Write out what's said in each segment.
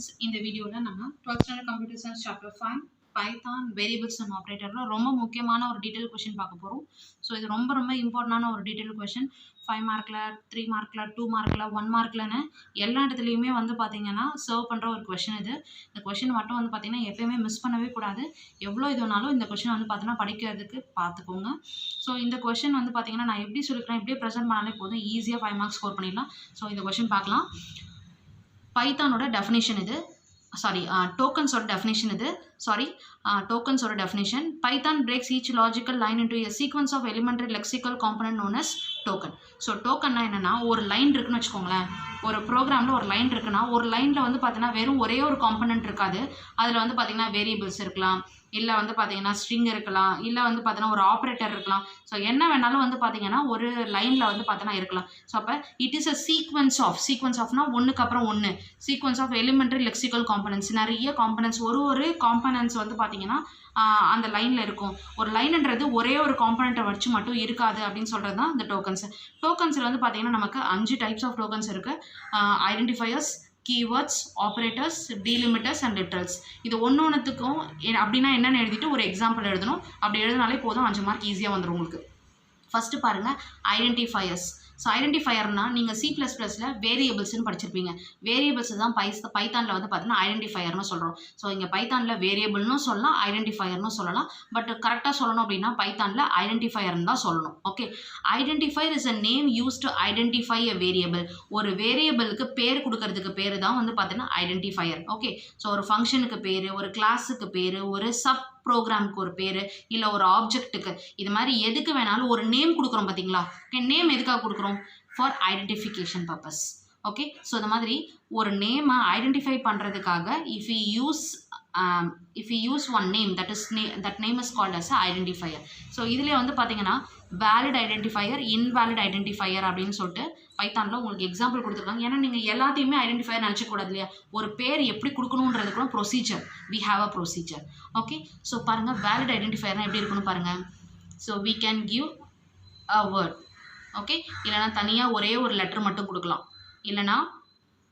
students, இந்த வீடியோல நம்ம 12th standard computer science chapter 5 Python variables and ஆப்ரேட்டர்ல ரொம்ப முக்கியமான ஒரு டீடைல் கொஸ்டின் பார்க்க போறோம். ஸோ இது ரொம்ப ரொம்ப இம்பார்ட்டன்டான ஒரு டீடைல் கொஸ்டின். 5 மார்க்ல 3 மார்க்ல 2 மார்க்ல 1 மார்க்லன்னு எல்லா இடத்துலையுமே வந்து பார்த்தீங்கன்னா சர்வ் பண்ணுற ஒரு கொஸ்டின் இது. இந்த கொஸ்டின் மட்டும் வந்து பார்த்தீங்கன்னா எப்பயுமே மிஸ் பண்ணவே கூடாது. எவ்வளோ இதுனாலும் இந்த கொஸ்டின் வந்து பார்த்தீங்கன்னா படிக்கிறதுக்கு பார்த்துக்கோங்க. ஸோ இந்த கொஸ்டின் வந்து பார்த்தீங்கன்னா நான் எப்படி சொல்லிக்கிறேன், எப்படியே ப்ரெசென்ட் பண்ணாலே போதும், ஈஸியாக 5 மார்க்ஸ் ஸ்கோர் பண்ணிடலாம். ஸோ இந்த கொஸ்டின் பார்க்கலாம். பைத்தானோட டெஃபினேஷன் இது, டோக்கன்ஸோட டெஃபினேஷன் இது, டோக்கன்ஸோட definition. Python breaks each logical line into a sequence of elementary lexical component known as token. So டோக்கன்னா என்னென்னா, ஒரு லைன் இருக்குன்னு வச்சுக்கோங்களேன். ஒரு ப்ரோக்ராமில் ஒரு லைன் இருக்குன்னா, ஒரு லைனில் வந்து பார்த்தீங்கன்னா வெறும் ஒரே ஒரு காம்பனண்ட் இருக்காது. அதில் வந்து பார்த்தீங்கன்னா வேரியபிள்ஸ் இருக்கலாம், இல்லை வந்து பார்த்தீங்கன்னா ஸ்ட்ரிங் இருக்கலாம், இல்லை வந்து பார்த்தீங்கன்னா ஒரு ஆப்ரேட்டர் இருக்கலாம். ஸோ என்ன வேணாலும் வந்து பார்த்தீங்கன்னா ஒரு லைனில் வந்து பார்த்தீங்கன்னா இருக்கலாம். ஸோ அப்போ இட் இஸ் அ சீக்வன்ஸ் ஆஃப்னா ஒன்றுக்கு அப்புறம் ஒன்று, sequence of elementary lexical components. நிறைய காம்பனன்ட்ஸ், ஒரு காம்பனன்ட்ஸ் வந்து பார்த்தீங்கன்னா அந்த லைனில் இருக்கும். ஒரு லைன்ன்றது ஒரே ஒரு காம்பனண்ட்டை வச்சு மட்டும் இருக்காது அப்படின்னு சொல்கிறது தான் இந்த டோக்கன்ஸ். டோக்கன்ஸில் வந்து பார்த்தீங்கன்னா நமக்கு 5 டைப்ஸ் ஆஃப் டோக்கன்ஸ் இருக்குது. Identifiers, keywords, operators, delimiters and literals. இது ஒன்றுத்துக்கும் அப்படின்னா என்னென்னு எழுதிட்டு ஒரு எக்ஸாம்பிள் எழுதணும். அப்படி எழுதினாலே போதும், 5 மார்க் ஈஸியாக வந்துடும் உங்களுக்கு. ஃபஸ்ட்டு பாருங்கள், ஐடென்டிஃபையர்ஸ். ஸோ ஐடென்டிஃபையர்னா நீங்கள் C++ல வேரியபிள்ஸ்னு படிச்சிருப்பீங்க. வேரியபிள்ஸ் தான் பைத்தானில் வந்து பார்த்தீங்கன்னா ஐடென்டிஃபையர்னு சொல்கிறோம். ஸோ இங்கே பைத்தானில் வேரியபிள்னு சொல்லலாம், ஐடென்டிஃபையர்னு சொல்லலாம். பட் கரெக்டாக சொல்லணும் அப்படின்னா பைத்தானில் ஐடென்டிஃபையர்னு தான் சொல்லணும். Okay, identifier is a name use to identify a variable. ஒரு வேரியபிளுக்கு பேர் கொடுக்கறதுக்கு பேர் தான் வந்து பார்த்தீங்கன்னா ஐடென்டிஃபையர். ஓகே, ஸோ ஒரு ஃபங்க்ஷனுக்கு பேர், ஒரு கிளாஸுக்கு பேர், ஒரு சப் ப்ரோக்ராமுக்கு ஒரு பேர், இல்லை ஒரு ஆப்ஜெக்ட்டுக்கு, இது மாதிரி எதுக்கு வேணாலும் ஒரு நேம் கொடுக்குறோம் பார்த்தீங்களா. நேம் எதுக்காக கொடுக்குறோம்? For identification purpose. Okay, so இந்த மாதிரி ஒரு நேமை ஐடென்டிஃபை பண்ணுறதுக்காக if we use one name, that name is called as a identifier. So இதில் வந்து பார்த்தீங்கன்னா வேலிட் ஐடென்டிஃபையர், இன்வேலிட் ஐடென்டிஃபையர் அப்படின்னு சொல்லிட்டு பைத்தானில் உங்களுக்கு எக்ஸாம்பிள் கொடுத்துருக்காங்க. ஏன்னா நீங்கள் எல்லாத்தையுமே ஐடென்டிஃபையர் நினச்சக்கூடாது இல்லையா. ஒரு பேர் எப்படி கொடுக்கணுன்றதுக்குள்ள procedure, we have a procedure. Okay, so பாருங்கள் வேலிட் ஐடென்டிஃபையர்னால் எப்படி இருக்கணும் பாருங்கள். So we can give a word. Okay, இல்லைனா தனியாக ஒரே ஒரு லெட்டர் மட்டும் கொடுக்கலாம், இல்லைனா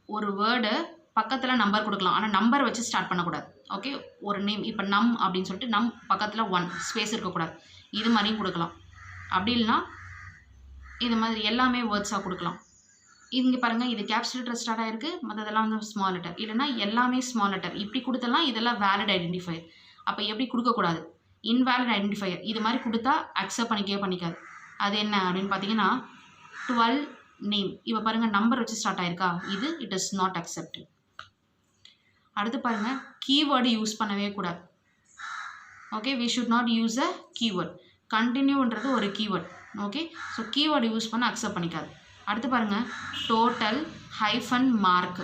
ஒரு வேர்டு பக்கத்தில் நம்பர் கொடுக்கலாம். ஆனால் நம்பர் வச்சு ஸ்டார்ட் பண்ணக்கூடாது. ஓகே, ஒரு நேம் இப்போ நம் அப்படின்னு சொல்லிட்டு நம் பக்கத்தில் 1 ஸ்பேஸ் இருக்கக்கூடாது. இது மாதிரியும் கொடுக்கலாம். அப்படி இல்லைனா இது மாதிரி எல்லாமே வேர்ட்ஸாக கொடுக்கலாம். இங்கே பாருங்கள், இது கேப்ஸ் லெட்டர் ஸ்டார்ட் ஆகிருக்கு, மற்றதெல்லாம் வந்து ஸ்மால் லெட்டர், இல்லைனா எல்லாமே ஸ்மால் லெட்டர். இப்படி கொடுத்தலாம் இதெல்லாம் வேலிட் ஐடென்டிஃபையர். அப்போ எப்படி கொடுக்கக்கூடாது? Invalid identifier. இது மாதிரி கொடுத்தா அக்செப்ட் பண்ணிக்காது. அது என்ன அப்படின்னு பார்த்தீங்கன்னா 12 நேம். இப்போ பாருங்கள் நம்பர் வச்சு ஸ்டார்ட் ஆயிருக்கா, இது இட் இஸ் நாட் அக்செப்டட். அடுத்து பாருங்கள், கீவேர்டு யூஸ் பண்ணவே கூடாது. Okay, we should not use a keyword. கண்டினியூன்றது ஒரு keyword. Okay, so keyword use பண்ண அக்செப்ட் பண்ணிக்காது. அடுத்து பாருங்கள், total hyphen mark.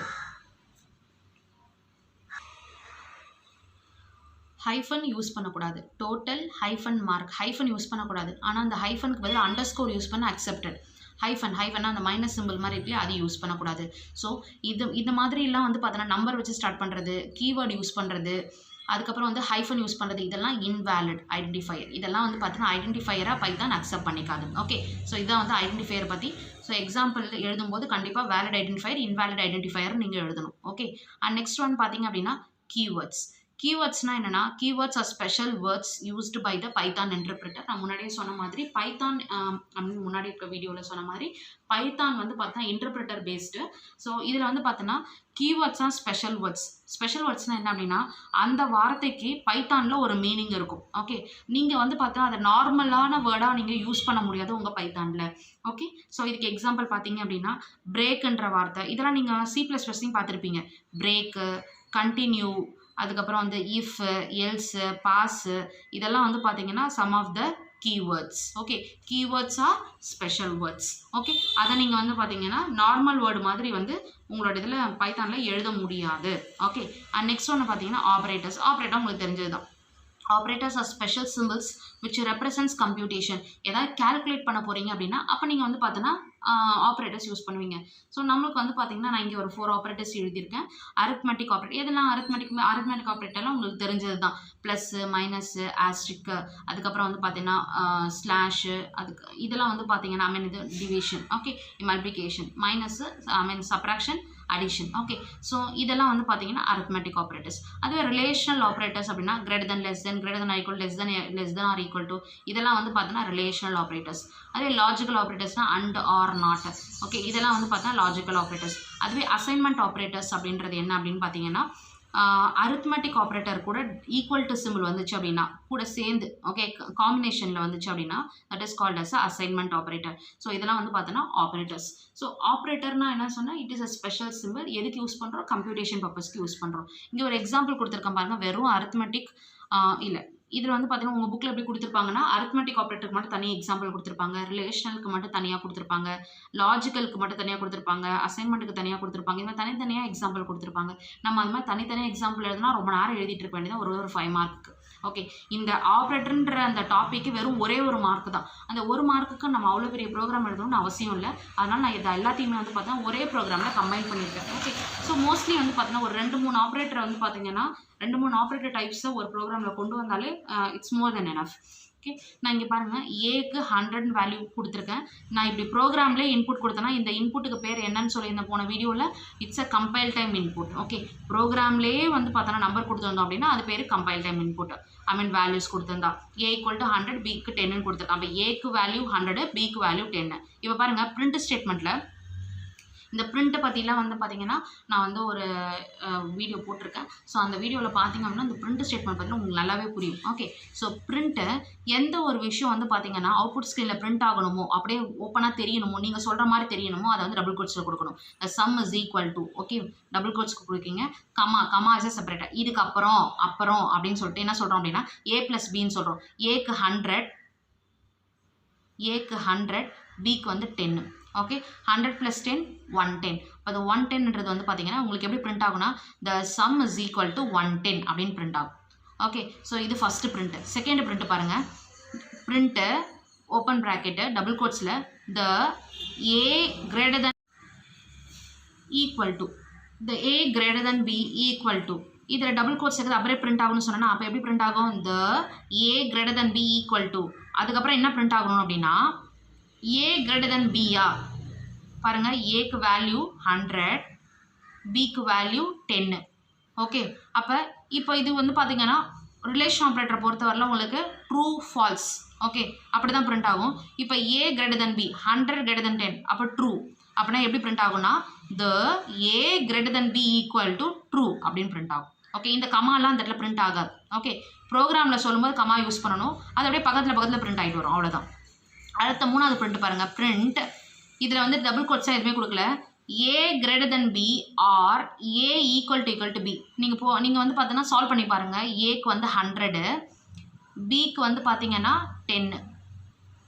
Hyphen use பண்ணக்கூடாது. Total hyphen mark, hyphen use பண்ணக்கூடாது. ஆனால் அந்த ஹைஃபனுக்கு பதில் அண்டர்ஸ்கோர் யூஸ் பண்ண அக்செப்டட். ஹைஃபன்னா அந்த மைனஸ் சிம்பிள் மாதிரி இருக்குல்லையா, அது யூஸ் பண்ணக்கூடாது. ஸோ இந்த மாதிரிலாம் வந்து பார்த்தோன்னா நம்பர் வச்சு ஸ்டார்ட் பண்ணுறது, கீவேர்டு யூஸ் பண்ணுறது, அதுக்கப்புறம் வந்து ஹைஃபன் யூஸ் பண்ணுறது, இதெல்லாம் இன்வேலிட் ஐடென்டிஃபையர். இதெல்லாம் வந்து பார்த்தீங்கன்னா ஐடென்டிஃபையராக பைத்தான் அக்செப்ட் பண்ணிக்காது. ஓகே, ஸோ இதான் வந்து ஐடென்டிஃபையர் பற்றி. ஸோ எக்ஸாம்பிள் எழுதும்போது கண்டிப்பாக வேலிட் ஐடென்டிஃபையர், இன்வேலிட் ஐடென்டிஃபையர் நீங்கள் எழுதணும். ஓகே, அண்ட் நெக்ஸ்ட் ஒன் பார்த்தீங்க அப்படின்னா கீவேர்ட்ஸ். கீவேர்ட்ஸ்னால் என்னென்னா, keywords are special words used by the Python interpreter. நான் முன்னாடியே சொன்ன மாதிரி பைத்தான் முன்னாடி இருக்க வீடியோவில் சொன்ன மாதிரி பைத்தான் வந்து பார்த்தா இன்டர்பிரிட்டர் பேஸ்டு. ஸோ இதில் வந்து பார்த்தோன்னா keywords are special words. Special வேர்ட்ஸ்னால் என்ன அப்படின்னா, அந்த வார்த்தைக்கு பைத்தானில் ஒரு மீனிங் இருக்கும். ஓகே, நீங்கள் வந்து பார்த்தா அதை நார்மலான வேர்டாக நீங்கள் யூஸ் பண்ண முடியாது உங்கள் பைத்தானில். ஓகே, ஸோ இதுக்கு எக்ஸாம்பிள் பார்த்தீங்க அப்படின்னா பிரேக்குன்ற வார்த்தை, இதெல்லாம் நீங்கள் C++லையும் பார்த்துருப்பீங்க. பிரேக்கு, கண்டினியூ, அதுக்கப்புறம் வந்து இஃப், எல்ஸு, பாஸு, இதெல்லாம் வந்து பார்த்தீங்கன்னா some of the keywords. Okay, keywords are special words. Okay, அதை நீங்கள் வந்து பார்த்தீங்கன்னா நார்மல் வேர்டு மாதிரி வந்து உங்களோட இதில் பைத்தானில் எழுத முடியாது. ஓகே, அண்ட் நெக்ஸ்ட் ஒன்று பார்த்தீங்கன்னா ஆப்ரேட்டர்ஸ். ஆப்ரேட்டர் உங்களுக்கு தெரிஞ்சது தான். Operators are special symbols which represents computation. ஏதாவது கேல்குலேட் பண்ண போகிறீங்க அப்படின்னா அப்போ நீங்கள் வந்து பார்த்தோன்னா ஆப்ரேட்டர்ஸ் யூஸ் பண்ணுவீங்க. ஸோ நம்மளுக்கு வந்து பார்த்தீங்கன்னா நான் இங்கே ஒரு 4 ஆப்ரேட்டர்ஸ் எழுதியிருக்கேன். அரித்மெட்டிக் ஆப்ரேட்டர், எதெல்லாம் அரித்மெட்டிக் ஆப்ரேட்டர்லாம் உங்களுக்கு தெரிஞ்சது தான். ப்ளஸ்ஸு, மைனஸ்ஸு, ஆஸ்ட்ரிக்கு, அதுக்கப்புறம் வந்து பார்த்தீங்கன்னா ஸ்லாஷு, இதுக்கு இதெல்லாம் வந்து பார்த்தீங்கன்னா இது division. Okay, multiplication, minus subtraction, addition. Okay, so இதெல்லாம் வந்து பார்த்தீங்கன்னா அரித்மெட்டிக் ஆப்ரேட்டர்ஸ். அதுவே ரிலேஷனல் ஆப்ரேட்டர்ஸ் அப்படின்னா greater than, less than, greater than equal, less than or equal to, இதெல்லாம் வந்து பார்த்தீங்கன்னா ரிலேஷனல் ஆப்ரேட்டர்ஸ். அதுவே லாஜிக்கல் ஆப்ரேட்டர்ஸ்னா அண்ட், ஆர், நாட். ஓகே, இதெல்லாம் வந்து பார்த்தீங்கன்னா லாஜிக்கல் ஆப்ரேட்டர்ஸ். அதுவே அசைன்மெண்ட் ஆப்ரேட்டர்ஸ் அப்படின்றது என்ன அப்படின்னு பார்த்தீங்கன்னா அரித்மெட்டிக் ஆப்ரேட்டர் கூட ஈக்குவல் டு சிம்பிள் வந்துச்சு அப்படின்னா, கூட சேர்ந்து ஓகே காம்பினேஷனில் வந்துச்சு அப்படின்னா that is called as assignment operator. So இதெல்லாம் வந்து பார்த்தோன்னா ஆப்ரேட்டர்ஸ். ஸோ ஆப்ரேட்டர்னா என்ன சொன்னால் it is a special simple. எதுக்கு யூஸ் பண்ணுறோம்? கம்ப்யூட்டேஷன் பர்பஸ்க்கு யூஸ் பண்ணுறோம். இங்கே ஒரு எக்ஸாம்பிள் கொடுத்துருக்கேன் பாருங்கள். வெறும் அரித்மெட்டிக் இல்லை, இதில் வந்து பார்த்தீங்கன்னா உங்கள் புக்கில் எப்படி கொடுத்துருப்பாங்கன்னா அரித்மெட்டிக் ஆப்ரேட்டருக்கு மட்டும் தனியாக எக்ஸாம்பிள் கொடுத்துருப்பாங்க, ரிலேஷனலுக்கு மட்டும் தனியாக கொடுத்துருப்பாங்க, லாஜிக்கலுக்கு மட்டும் தனியாக கொடுத்துருப்பாங்க, அசைன்மெண்ட்டுக்கு தனியாக கொடுத்துருப்பாங்க. இந்த தனித்தனியாக எக்ஸாம்பிள் கொடுத்துருப்பாங்க. நம்ம அது மாதிரி தனித்தனியாக எக்ஸாம்பிள் எழுதுனா ரொம்ப நேரம் எழுதிட்டு இருக்க வேண்டியது ஒரு 5 மார்க்குக்கு. ஓகே, இந்த ஆப்ரேட்டர்ன்ற அந்த டாப்பிக்கு வெறும் ஒரே ஒரு மார்க் தான். அந்த ஒரு மார்க்குக்கு நம்ம அவ்வளோ பெரிய ப்ரோக்ராம் எழுதணும்னு அவசியம் இல்லை. அதனால் நான் இதை எல்லாத்தையுமே வந்து பார்த்தீங்கன்னா ஒரே ப்ரோக்ராமில் கம்பைன் பண்ணியிருக்கேன். ஓகே, ஸோ மோஸ்ட்லி வந்து பார்த்தீங்கன்னா ஒரு 2-3 ஆப்ரேட்டர் வந்து பார்த்தீங்கன்னா 2-3 ஆப்ரேட்டர் டைப்ஸை ஒரு ப்ரோக்ராமில் கொண்டு வந்தாலே it's more then enough. Okay, நான் இங்கே பாருங்கள், ஏக்கு 100 வேல்யூ கொடுத்துருக்கேன். நான் இப்படி ப்ரோக்ராம்லேயே இன்புட் கொடுத்தேன்னா இந்த இன்புட்டுக்கு பேர் என்னன்னு சொல்லியிருந்தேன் போன வீடியோவில். It's a compile time input. Okay, ப்ரோக்ராம்லேயே வந்து பார்த்தோன்னா நம்பர் கொடுத்துருந்தோம் அப்படின்னா அது பேர் compile time input. I mean values கொடுத்துருந்தா ஏ ஈக்குவல் டு 100, பிக்கு 10ன்னு கொடுத்துருக்கேன். அப்போ ஏக்கு வேல்யூ 100, பிக்கு வேல்யூ 10. இப்போ பாருங்கள் பிரிண்ட் ஸ்டேட்மெண்ட்டில் இந்த பிரிண்ட்டை பற்றிலாம் வந்து பார்த்தீங்கன்னா நான் வந்து ஒரு வீடியோ போட்டிருக்கேன். ஸோ அந்த வீடியோவில் பார்த்தீங்க அப்படின்னா இந்த பிரிண்ட் ஸ்டேட்மெண்ட் பார்த்தீங்கன்னா உங்களுக்கு நல்லாவே புரியும். ஓகே, ஸோ பிரிண்ட்டு எந்த ஒரு விஷயம் வந்து பார்த்தீங்கன்னா அவுட்புட் ஸ்க்ரீனில் பிரிண்ட் ஆகணுமோ, அப்படியே ஓப்பனாக தெரியணுமோ, நீங்கள் சொல்கிற மாதிரி தெரியணுமோ, அதை வந்து டபுள் கோட்ஸில் கொடுக்கணும். Sum is equal to, okay double கோட்ஸ்க்கு கொடுக்கீங்க, கமா இஸ் அ செப்பரேட்டர். இதுக்கு அப்புறம் அப்படின்னு சொல்லிட்டு என்ன சொல்கிறோம் அப்படின்னா ஏ ப்ளஸ் பின்னு சொல்கிறோம். ஏக்கு 100, பிக்கு வந்து 10. ஓகே, 100 + 10 110. அது 110ன்றது வந்து பார்த்தீங்கன்னா உங்களுக்கு எப்படி பிரிண்ட் ஆகும்னா the sum is equal to 110 அப்படின்னு பிரிண்ட் ஆகும். ஓகே, ஸோ இது ஃபஸ்ட்டு பிரிண்ட்டு. செகண்ட் பிரிண்ட்டு பாருங்கள். பிரிண்ட்டு ஓப்பன் ப்ராக்கெட்டு டபுள் கோட்ஸில் the a greater than equal to, the a greater than b equal to, இதில் டபுள் கோட்ஸ் இருக்குது அப்படியே print ஆகும்னு சொன்னால் அப்போ எப்படி பிரிண்ட் ஆகும்? The a greater than b equal to, அதுக்கப்புறம் என்ன பிரிண்ட் ஆகணும் அப்படின்னா ஏ கிரேட்டர் தென் பியா பாருங்கள். ஏக்கு வேல்யூ 100, பிக்கு வேல்யூ 10. ஓகே, அப்போ இப்போ இது வந்து பார்த்தீங்கன்னா ரிலேஷன் ஆப்ரேட்டரை பொறுத்தவரையில் உங்களுக்கு ட்ரூ ஃபால்ஸ். ஓகே, அப்படி தான் பிரிண்ட் ஆகும். இப்போ a greater than b 100 greater than 10 அப்போ ட்ரூ. அப்படின்னா எப்படி பிரிண்ட் ஆகும்னா the a greater than b equal to true அப்படின்னு பிரிண்ட் ஆகும். ஓகே, இந்த கமாலாம் அந்த இடத்துல பிரிண்ட் ஆகாது. ஓகே, ப்ரோக்ராமில் சொல்லும்போது கமா யூஸ் பண்ணணும். அது அப்படியே பக்கத்தில் பிரிண்ட் ஆகிட்டு வரும், அவ்வளோதான். அடுத்த 3வது பிரிண்ட் பாருங்கள். பிரிண்ட் இதில் வந்து டபுள் கோட்ஸாக எதுவுமே கொடுக்கல. A greater than B or A equal to B. நீங்கள் வந்து பார்த்தீங்கன்னா சால்வ் பண்ணி பாருங்கள். ஏக்கு வந்து 100, பிக்கு வந்து பார்த்தீங்கன்னா 10.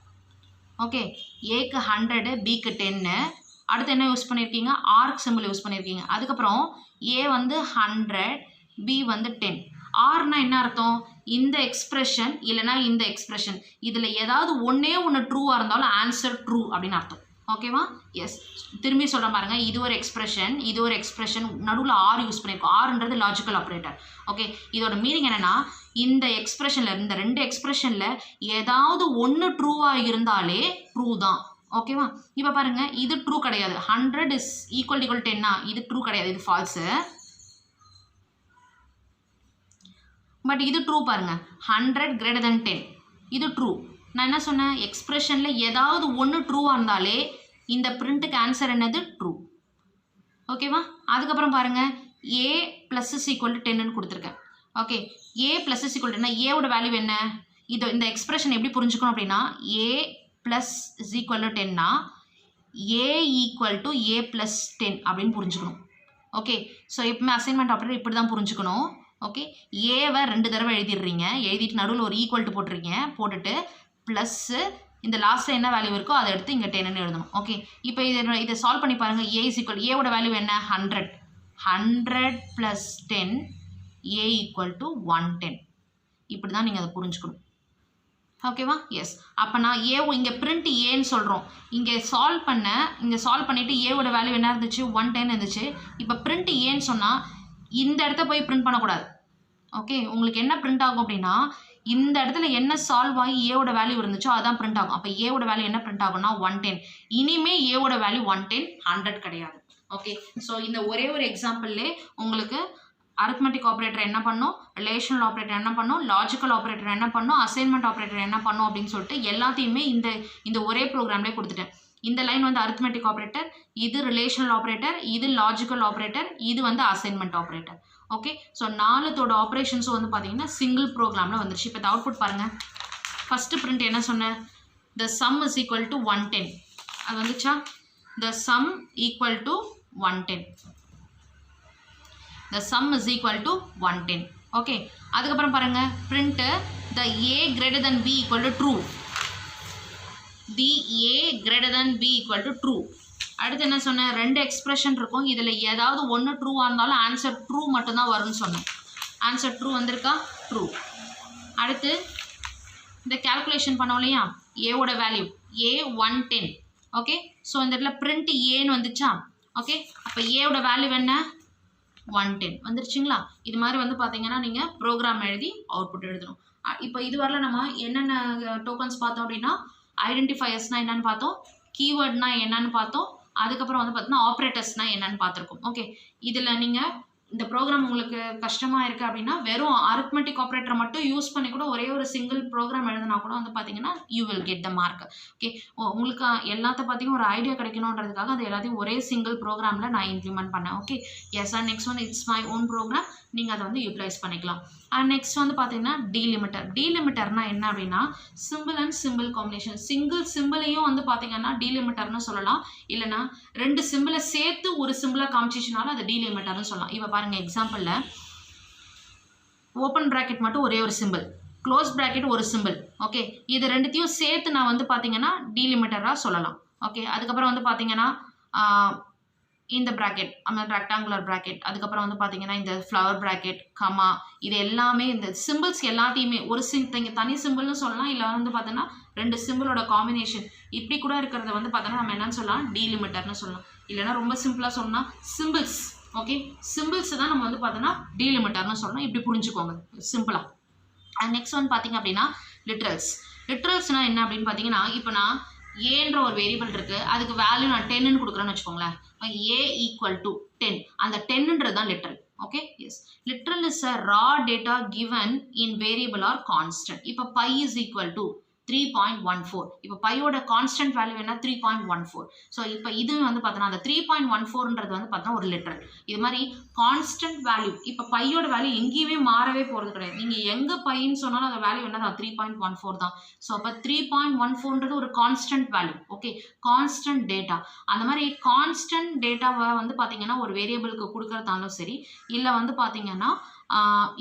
ஓகே, ஏக்கு 100, பிக்கு 10. அடுத்து என்ன யூஸ் பண்ணியிருக்கீங்க? ஆர்க் சிம்பிள் யூஸ் பண்ணியிருக்கீங்க. அதுக்கப்புறம் ஏ வந்து 100, பி வந்து 10. ஆர்னா என்ன அர்த்தம்? இந்த எக்ஸ்பிரஷன் இல்லைனா இந்த எக்ஸ்பிரஷன் இதில் ஏதாவது ஒன்றே ட்ரூவாக இருந்தாலும் ஆன்சர் ட்ரூ அப்படின்னு அர்த்தம். ஓகேவா? எஸ், திரும்பி சொல்கிற பாருங்க. இது ஒரு எக்ஸ்பிரஷன் நடுவில் ஆர் யூஸ் பண்ணியிருக்கோம். ஆர்ன்றது லாஜிக்கல் ஆப்ரேட்டர். ஓகே, இதோட மீனிங் என்னென்னா இந்த எக்ஸ்பிரஷனில், இந்த 2 எக்ஸ்பிரஷனில் ஏதாவது ஒன்று ட்ரூவாக இருந்தாலே ட்ரூ தான். ஓகேவா? இப்போ பாருங்கள், இது ட்ரூ கிடையாது. 100 இஸ் ஈக்குவல் டு 10. இது ட்ரூ கிடையாது, இது ஃபால்ஸு. பட் இது ட்ரூ பாருங்கள். 100 கிரேட்டர் தென் 10 இது ட்ரூ. நான் என்ன சொன்னேன்? எக்ஸ்பிரஷனில் ஏதாவது ஒன்று ட்ரூவாக இருந்தாலே இந்த பிரிண்ட்டுக்கு ஆன்சர் என்னது? ட்ரூ. ஓகேவா? அதுக்கப்புறம் பாருங்கள், a plus is equal to 10ன்னு கொடுத்துருக்கேன். Okay, a plus is equal to ஏவோட வேல்யூ என்ன? இந்த எக்ஸ்பிரஷன் எப்படி புரிஞ்சுக்கணும் அப்படின்னா a plus is equal to 10னா a equal to a plus 10 அப்படின்னு புரிஞ்சுக்கணும். ஓகே, ஸோ எப்பவுமே அசைன்மெண்ட் ஆப்ரேட்டர் இப்படி தான் புரிஞ்சுக்கணும். ஓகே, ஏவை 2 தடவை எழுதிடுறீங்க. எழுதிட்டு நடுவில் ஒரு ஈக்குவல் டு போட்டுட்டு ப்ளஸ்ஸு இந்த லாஸ்ட்டில் என்ன வேல்யூ இருக்கோ அதை எடுத்து இங்கே 10ன்னு எழுதணும். ஓகே, இப்போ இதை சால்வ் பண்ணி பாருங்கள். ஏ இஸ் ஈக்குவல், ஏவோட வேல்யூ என்ன? 100 ப்ளஸ் 10 ஏ ஈக்குவல் டு 110. இப்படி தான் நீங்கள் அதை புரிஞ்சுக்கணும். ஓகேவா? எஸ், அப்போ நான் இங்கே பிரிண்ட் ஏன்னு சொல்கிறோம். இங்கே சால்வ் பண்ணிவிட்டு ஏவோட வேல்யூ என்ன இருந்துச்சு? 110 இருந்துச்சு. இப்போ பிரிண்ட் ஏன்னு சொன்னால் இந்த இடத்த போய் பிரிண்ட் பண்ணக்கூடாது. ஓகே, உங்களுக்கு என்ன பிரிண்ட் ஆகும் அப்படின்னா இந்த இடத்துல என்ன சால்வ் ஆகி ஏவோட வேல்யூ இருந்துச்சோ அதான் பிரிண்ட் ஆகும். அப்போ ஏவோட வேல்யூ என்ன பிரிண்ட் ஆகும்னா 110. இனிமேல் ஏவோட வேல்யூ 110, 100 கிடையாது. ஓகே, ஸோ இந்த ஒரே ஒரு எக்ஸாம்பிள்லே உங்களுக்கு அரித்மெட்டிக் ஆப்ரேட்டர் என்ன பண்ணும், ரிலேஷனல் ஆப்ரேட்டர் என்ன பண்ணும், லாஜிக்கல் ஆப்ரேட்டர் என்ன பண்ணும், அசைன்மெண்ட் ஆப்ரேட்டர் என்ன பண்ணும் அப்படின்னு சொல்லிட்டு எல்லாத்தையுமே இந்த ஒரே ப்ரோக்ராம்லேயே கொடுத்துட்டேன். இந்த லைன் வந்து அரித்மெட்டிக் ஆப்ரேட்டர், இது ரிலேஷனல் ஆப்ரேட்டர், இது லாஜிக்கல் ஆப்ரேட்டர், இது வந்து அசைன்மெண்ட் ஆப்ரேட்டர். ஓகே, ஸோ 4தோட ஆப்ரேஷன்ஸும் வந்து பார்த்தீங்கன்னா சிங்கிள் ப்ரோக்ராமில் வந்துருச்சு. இப்போ இந்த அவுட்புட் பாருங்கள். ஃபஸ்ட்டு பிரிண்ட் என்ன சொன்னேன், த சம் இஸ் ஈக்குவல் டு 110. அது வந்துச்சா, த some equal to 110. The sum is equal to 110. Okay, அதுக்கப்புறம் பாருங்க print the a greater than b equal to true. The a greater than b equal to true. அடுத்து என்ன சொன்னேன், 2 expression இருக்கும், இதில் ஏதாவது ஒன்று ட்ரூவாக இருந்தாலும் ஆன்சர் ட்ரூ மட்டும்தான் வரும்னு சொன்னேன். ஆன்சர் ட்ரூ வந்திருக்கா, ட்ரூ. அடுத்து இந்த கேல்குலேஷன் பண்ணோம் இல்லையா, ஏவோட வேல்யூ a 110. ஓகே, ஸோ இந்த இடத்துல பிரிண்ட் ஏன்னு வந்துச்சா. ஓகே, அப்போ ஏவோட வேல்யூ என்ன, 110 வந்துருச்சுங்களா. இது மாதிரி வந்து பார்த்தீங்கன்னா நீங்கள் ப்ரோக்ராம் எழுதி அவுட்புட் எழுதணும். இப்போ இது வரல நம்ம என்னென்ன டோக்கன்ஸ் பார்த்தோம் அப்படின்னா, ஐடென்டிஃபயர்ஸ்னால் என்னென்னு பார்த்தோம், கீவேர்ட்னா என்னென்னு பார்த்தோம், அதுக்கப்புறம் வந்து பார்த்தீங்கன்னா ஆப்ரேட்டர்ஸ்னால் என்னென்னு பார்த்துருக்கோம். ஓகே, இதில் நீங்கள் இந்த ப்ரோக்ராம் உங்களுக்கு கஷ்டமாக இருக்குது அப்படின்னா வெறும் அரித்மெட்டிக் ஆப்ரேட்டரை மட்டும் யூஸ் பண்ணி கூட ஒரே ஒரு சிங்கிள் ப்ரோக்ராம் எழுதினா கூட வந்து பார்த்தீங்கன்னா you will get the mark. Okay, உங்களுக்கு எல்லாத்த பற்றியும் ஒரு ஐடியா கிடைக்கணுன்றதுக்காக அது எல்லாத்தையும் ஒரே சிங்கிள் ப்ரோக்ராமில் நான் இம்ப்ளிமெண்ட் பண்ணேன். ஓகே, எஸ் அண்ட் நெக்ஸ்ட் வந்து இட்ஸ் மை ஓன் ப்ரோக்ராம், நீங்கள் அதை வந்து யூட்டிலைஸ் பண்ணிக்கலாம். அண்ட் நெக்ஸ்ட் வந்து பார்த்தீங்கன்னா டீலிமிட்டர். டீலிமிட்டர்னா என்ன அப்படின்னா symbol and symbol combination. Single சிம்பிளையும் வந்து பார்த்தீங்கன்னா டீலிமிட்டர்னு சொல்லலாம், இல்லைனா 2 சிம்பிளை சேர்த்து ஒரு சிம்பிளாக காமிச்சிச்சுனாலும் அது டீலிமிட்டர்னு சொல்லலாம். இப்போ பாருங்கள் எக்ஸாம்பிளில் ஓப்பன் ப்ராக்கெட் மட்டும் ஒரே ஒரு சிம்பிள், க்ளோஸ் ப்ராக்கெட் ஒரு சிம்பிள். ஓகே, இது ரெண்டுத்தையும் சேர்த்து நான் வந்து பார்த்தீங்கன்னா டீலிமிட்டராக சொல்லலாம். ஓகே, அதுக்கப்புறம் வந்து பார்த்தீங்கன்னா இந்த ப்ராக்கெட், ரெக்டாங்குலர் ப்ராக்கெட், அதுக்கப்புறம் வந்து பார்த்தீங்கன்னா இந்த ஃப்ளவர் ப்ராக்கெட், கமா, இது எல்லாமே இந்த சிம்பிள்ஸ் எல்லாத்தையுமே ஒரு தனி சிம்பிள்னு சொல்லலாம், இல்லை வந்து பார்த்தோன்னா 2 சிம்பிளோட காம்பினேஷன் இப்படி கூட இருக்கிறத வந்து பார்த்தோன்னா நம்ம என்னன்னு சொல்லலாம், டீலிமிட்டர்னு சொல்லலாம். இல்லைனா ரொம்ப சிம்பிளாக சொல்லலாம் சிம்பிள்ஸ். ஓகே, சிம்பிள்ஸ் தான் நம்ம வந்து பார்த்தோன்னா டீலிமிட்டர்னு சொல்லலாம். இப்படி புரிஞ்சுக்கோங்க சிம்பிளாக. அண்ட் நெக்ஸ்ட் வந்து பார்த்தீங்க அப்படின்னா லிட்ரல்ஸ். லிட்ரல்ஸ்னால் என்ன அப்படின்னு பார்த்தீங்கன்னா, இப்போ நான் ஏன்ற ஒரு வேரியபிள் இருக்குது, அதுக்கு வேல்யூ நான் 10ன்னு கொடுக்குறேன்னு வச்சுக்கோங்களேன். a equal to 10, அந்த 10ன்றது தான் literal. Okay, yes, literal is a raw data given in variable or constant. இப்போ பை இஸ் ஈக்குவல் டு 3.14. இப்போ பையோட கான்ஸ்டன்ட் வேல்யூ என்ன, 3.14. ஸோ இப்போ இதுவும் வந்து பார்த்தோன்னா அந்த 3.14ன்றது வந்து பார்த்தோன்னா ஒரு லிட்ரல். இது மாதிரி கான்ஸ்டன்ட் வேல்யூ, இப்போ பையோட வேல்யூ எங்கேயுமே மாறவே போகிறது கிடையாது. நீங்கள் எங்கே பைன்னு சொன்னாலும் அந்த வேல்யூ என்ன தான், 3.14 தான். ஸோ அப்போ 3.14ன்றது ஒரு constant value. Okay, constant data. அந்த மாதிரி கான்ஸ்டன்ட் டேட்டாவை வந்து பார்த்தீங்கன்னா ஒரு வேரியபிளுக்கு கொடுக்குறதாலும் சரி, இல்லை வந்து பார்த்தீங்கன்னா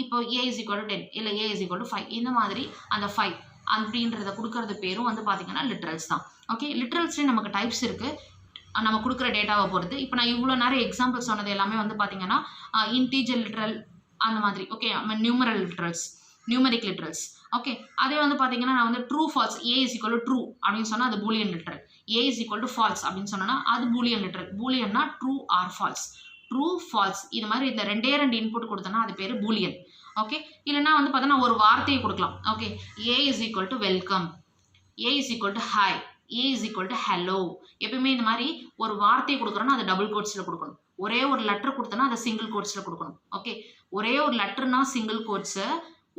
இப்போ a is equal to 10, இல்லை a is equal to 5, இந்த மாதிரி அந்த 5 அப்படின்றத கொடுக்கறது பேரும் வந்து பார்த்தீங்கன்னா லிட்ரல்ஸ் தான். ஓகே, லிட்ரல்ஸ்லேயே நமக்கு டைப்ஸ் இருக்குது நம்ம கொடுக்குற டேட்டாவை பொறுத்து. இப்போ நான் இவ்வளோ நேரம் எக்ஸாம்பிள் சொன்னது எல்லாமே வந்து பார்த்தீங்கன்னா இன்டீஜர் லிட்ரல் அந்த மாதிரி. Okay, numeral literals, numeric literals. Okay, அதே வந்து பார்த்தீங்கன்னா நான் வந்து true false, a is equal to true அப்படின்னு சொன்னால் அது boolean literal. a is equal to false அப்படின்னு சொன்னால் அது பூலியன் லிட்ரல். பூலியன்னா true or false, true false இது மாதிரி இந்த 2 இன்புட் கொடுத்தோன்னா அது பேர் பூலியன். ஓகே, இல்லைனா வந்து பார்த்தோன்னா ஒரு வார்த்தையை கொடுக்கலாம். Okay, a is equal to welcome, a is equal to hi, a is equal to hello. எப்பயுமே இந்த மாதிரி ஒரு வார்த்தையை கொடுக்குறோன்னா அதை டபுள் கோட்ஸில் கொடுக்கணும். ஒரே ஒரு லெட்டர் கொடுத்தோன்னா அதை சிங்கிள் கோட்ஸில் கொடுக்கணும். ஓகே, ஒரே ஒரு லெட்டர்னா சிங்கிள் கோட்ஸு,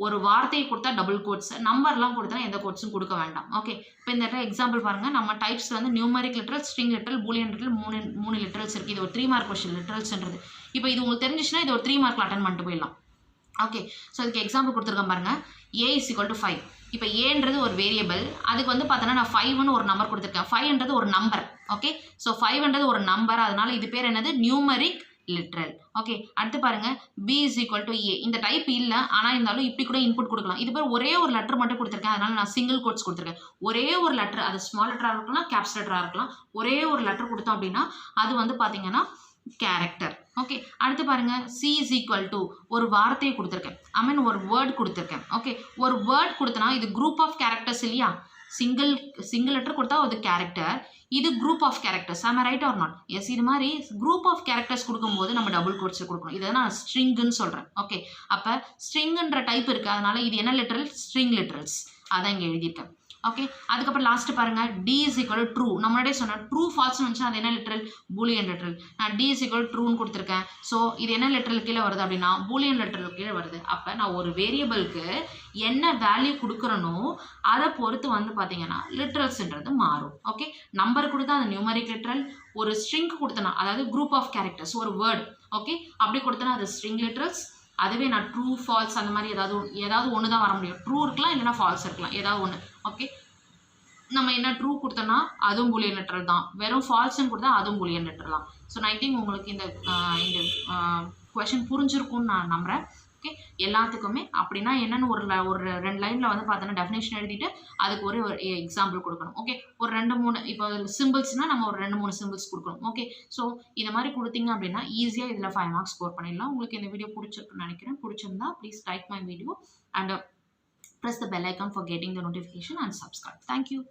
ஒரு வார்த்தையை கொடுத்தா டபுள் கோட்ஸ், நம்பர்லாம் கொடுத்தா எந்த கோட்ஸும் கொடுக்க வேண்டாம். ஓகே, இப்போ இந்த எக்ஸாம்பிள் பாருங்கள், நம்ம டைப்ஸ் வந்து numeric literal, string literal, Boolean literal, மூணு லிட்ரல்ஸ் இருக்குது. இது ஒரு 3 மார்க் கொஸ்டின் லிட்ரல்ஸ்ன்றது. இப்போ இது உங்களுக்கு தெரிஞ்சிச்சுன்னா இது ஒரு 3 மார்க்கில் அட்டன் பண்ணிட்டு போயிடலாம். ஓகே, ஸோ அதுக்கு எக்ஸாம்பிள் கொடுத்துருக்கேன் பாருங்கள், a is equal to 5. இப்போ ஏன்றது ஒரு வேரியபிள், அதுக்கு வந்து பார்த்தோன்னா நான் 5ன்னு ஒரு நம்பர் கொடுத்துருக்கேன். 5ன்றது ஒரு நம்பர். ஓகே, ஸோ 5ன்றது ஒரு நம்பர், அதனால இது பேர் என்னது, நியூமரிக் லிட்ரல். ஓகே, அடுத்து பாருங்க, b is equal to a. இந்த டைப் இல்லை, ஆனால் இருந்தாலும் இப்படி கூட இன்புட் கொடுக்கலாம். இது பேர் ஒரே ஒரு லெட்டர் மட்டும் கொடுத்துருக்கேன், அதனால நான் சிங்கிள் கோட்ஸ் கொடுத்துருக்கேன். ஒரே ஒரு லெட்டர், அது ஸ்மால் லெட்டராக இருக்கலாம், கேப்ஸ் லெட்டராக இருக்கலாம். ஒரே ஒரு லெட்டர் கொடுத்தோம் அப்படின்னா அது வந்து பார்த்தீங்கன்னா கேரக்டர். ஓகே, அடுத்து பாருங்க, c is equal to ஒரு வார்த்தையை கொடுத்துருக்கேன், ஒரு வேர்ட் கொடுத்துருக்கேன். ஓகே, ஒரு வேர்ட் கொடுத்தனா இது குரூப் ஆஃப் கேரக்டர்ஸ் இல்லையா, சிங்கிள் லெட்டர் கொடுத்தா அது கேரக்டர், இது குரூப் ஆஃப் கேரக்டர்ஸ். ஆம் ரைட் ஆர் நாட்? எஸ், இது மாதிரி குரூப் ஆஃப் கேரக்டர்ஸ் கொடுக்கும்போது நம்ம டபுள் கோட்ஸில் கொடுக்கணும். இதை நான் ஸ்ட்ரிங்குன்னு சொல்கிறேன். ஓகே, அப்போ ஸ்ட்ரிங்குன்ற டைப் இருக்குது, அதனால இது என்ன லிட்ரல், ஸ்ட்ரிங் லிட்ரல்ஸ், அதான் இங்கே எழுதியிருக்கேன். ஓகே, அதுக்கப்புறம் லாஸ்ட் பாருங்க, டி இஸ் ஈக்குவல் ட்ரூ. நம்மளே சொன்ன ட்ரூ ஃபால்ஸ்னு வந்துச்சுன்னா அது என்ன லிட்ரல்? Boolean literal. நான் டி இஸ் ஈக்குவல் ட்ரூன்னு கொடுத்துருக்கேன். ஸோ இது என்ன லிட்ரல் கீழே வருது அப்படின்னா பூலியன் லிட்ரல் கீழே வருது. அப்போ நான் ஒரு வேரியபிளுக்கு என்ன வேல்யூ கொடுக்குறனோ அதை பொறுத்து வந்து பார்த்தீங்கன்னா லிட்ரல்ஸ்ன்றது மாறும். ஓகே, நம்பர் கொடுத்தா அது நியூமரிக் லிட்ரல், ஒரு ஸ்ட்ரிங் கொடுத்தனா அதாவது குரூப் ஆஃப் கேரக்டர்ஸ் ஒரு வேர்டு, ஓகே அப்படி கொடுத்தனா அது ஸ்ட்ரிங் லிட்ரல்ஸ். அதுவே நான் ட்ரூ ஃபால்ஸ் அந்த மாதிரி ஏதாவது ஒன்று தான் வர முடியும். ட்ரூ இருக்கலாம் இல்லைனா ஃபால்ஸ் இருக்கலாம், ஏதாவது ஒன்று. ஓகே, நம்ம என்ன ட்ரூ கொடுத்தோன்னா அதுவும் பூலியன் லெட்டர் தான், வெறும் ஃபால்ஸ்ன்னு கொடுத்தா அதுவும் பூலியன் லெட்டர் தான். ஸோ நான் திங்க் உங்களுக்கு இந்த கொஷின் புரிஞ்சிருக்கும்னு நான் நம்புகிறேன். ஓகே, எல்லாத்துக்குமே அப்படின்னா என்னென்னு ஒரு 2 லைனில் வந்து பார்த்தோன்னா டெஃபினேஷன் எழுதிட்டு அதுக்கு ஒரு எக்ஸாம்பிள் கொடுக்கணும். ஓகே, ஒரு 2-3 இப்போ சிம்பிள்ஸ்னால் நம்ம ஒரு 2-3 சிம்பிள்ஸ் கொடுக்கணும். ஓகே, ஸோ இந்த மாதிரி கொடுத்தீங்க அப்படின்னா ஈஸியாக இதில் 5 மார்க்ஸ் ஸ்கோர் பண்ணிடலாம். உங்களுக்கு இந்த வீடியோ பிடிச்சிருக்குன்னு நினைக்கிறேன். பிடிச்சிருந்தா please like my video and press the bell icon for getting the notification and subscribe. Thank you.